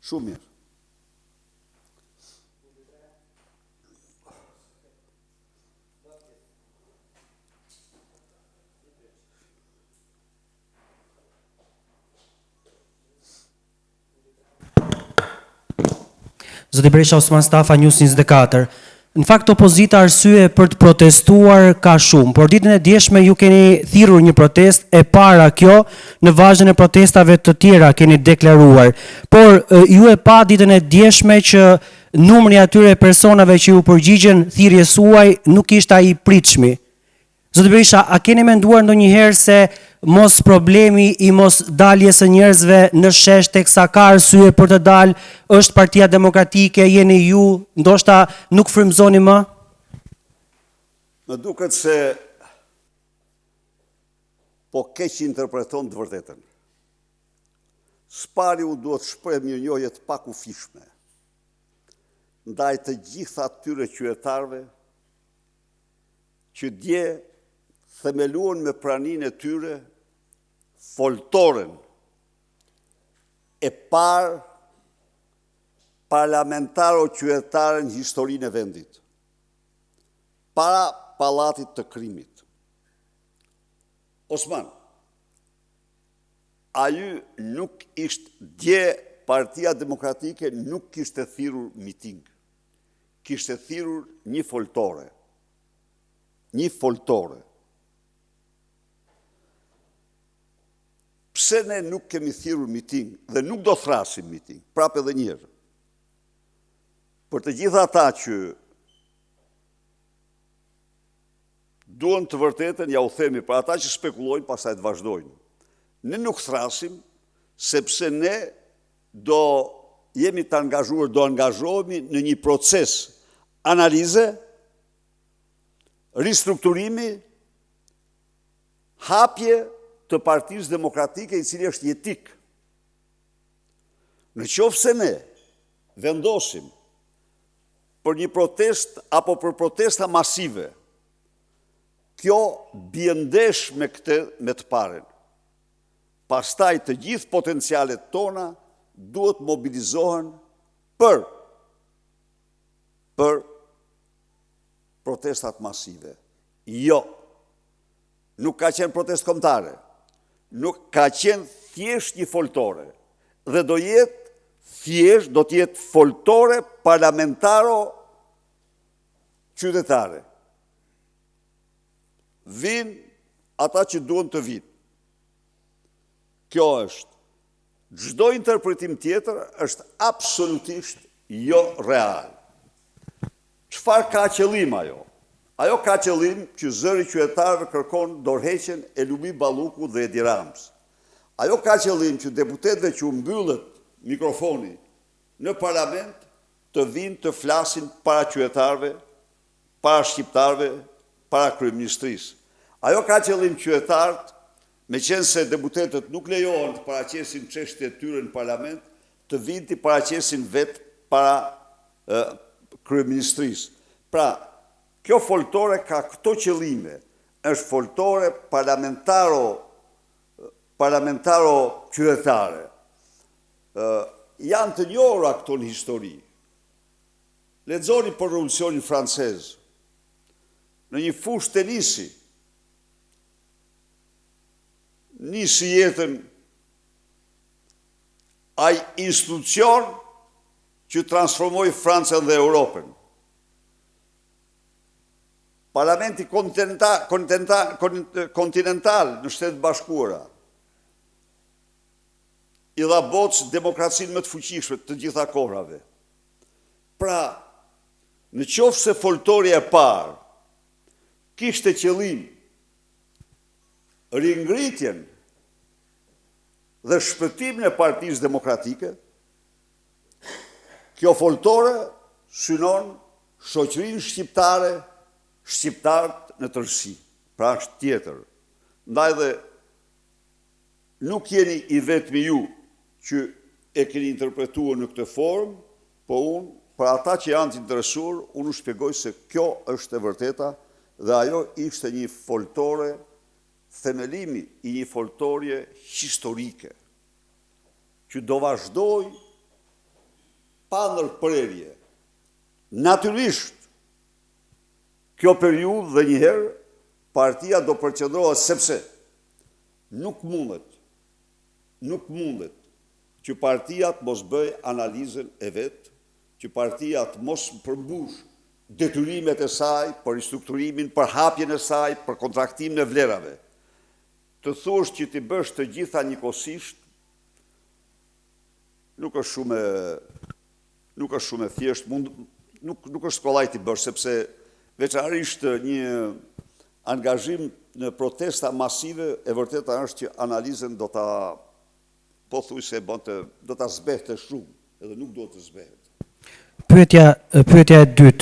Shumë mirë. Zoti Berisha, Osman Stafa, News 24. Në fakt, opozita arsye për të protestuar ka shumë, por ditën e djeshme ju keni thirrur një protestë e para kjo, në vazhdin e protestave të tjera keni deklaruar. Por ju e pa ditën e djeshme që numri atyre personave që ju përgjigjen thirrjes suaj nuk ishte ai i pritshmi. Zoti Berisha, a keni menduar ndonjëherë se mos problemi i mos daljes së njerëzve në shesh teksa ka arsye për të dalë është Partia Demokratike, jeni ju, ndoshta nuk frymëzoni më? Më duket se po keq interpreton të vërtetën. Spari u duhet shpreh mirënjohje të pakufishme ndaj të gjitha atyre qytetarëve që dje themeluan me praninë e tyre foltoren e parë parlamentaro-qytetare në historinë e vendit, para pallatit të krimit. Osman, ajo nuk ishte dje Partia Demokratike nuk kishte thirrur miting, kishte thirrur një foltore. Një foltore. Pse ne nuk kemi thirrur miting dhe nuk do thrasim miting, prapë edhe një herë. Për të gjitha ata që duan të vërtetën, ja u themi, për ata që spekulojnë, pastaj të vazhdojnë. Ne nuk thrasim, sepse ne do jemi të angazhuar, do angazhohemi në një proces analize, ristrukturimi, hapje të Partisë Demokratike i cili është jetik. Në qoftë se ne vendosim për një protest apo për protesta masive, kjo bie ndesh me të paren. Pastaj të gjithë potencialet tona duhet mobilizohen për protestat masive. Jo, nuk ka qenë protest kombëtare, nuk ka qenë thjesht një foltore, dhe do të jetë foltore parlamentaro qytetare. Vinë ata që duan të vinë. Kjo është. Çdo interpretim tjetër është absolutisht jo real. Çfarë ka qëllim ajo? Ajo ka qëllim që zëri qytetarëve kërkon dorëheqjen e Lumi Balluku dhe Edi Ramës. Ajo ka qëllim që deputetëve që u mbyllet mikrofoni në parlament të vinë të flasin para qytetarëve, para shqiptarëve, para kryeministrisë. Ajo ka qëllim qytetarët, meqense deputetët nuk lejohen të paraqesin çështjet e tyre në parlament, të vinë të paraqesin vetë para kryeministrisë. Pra, kjo foltore ka këto qëllime, është foltore parlamentaro qytetare. Janë të njohura këto në histori. Lexoni për revolucionin francez. Në një fushë tenisi, nisi jetën ai institucion që transformoi Francën dhe Europën. Parlamenti kontinental në Shtetet Bashkuara i dha bocë demokracinë më të fuqishme të gjitha kohrave. Pra, në qoftë se foltorja e parë kishte qëllim ringritjen dhe shpëtimin e Partisë Demokratike, kjo foltore synon shoqërinë shqiptare, shqiptarët në tërësi. Pra është tjetër. Ndaj dhe nuk jeni i vetmi ju që e keni interpretuar në këtë formë, po unë, për ata që janë të interesuar, unë shpjegoj se kjo është e vërteta dhe ajo ishte një foltore, themelimi i një foltorje historike, që do vazhdoj pa ndërprerje. Natyrisht, kjo periudhë dhe njëherë partia do përqendrohet sepse nuk mundet që partia të mos bëj analizën e vetë, që partia të mos përmbush detyrimet e saj për ristrukturimin, për hapjen e saj, për kontraktimin e vlerave. Të thuash që ti bësh të gjitha njëkohësisht, nuk është shumë e thjesht, nuk është kollaj t'i bësh, sepse veçanërisht një angazhim në protesta masive, e vërteta është që analizën do ta do ta zbehte shumë, edhe nuk do të zbehet. Pyetja e dytë.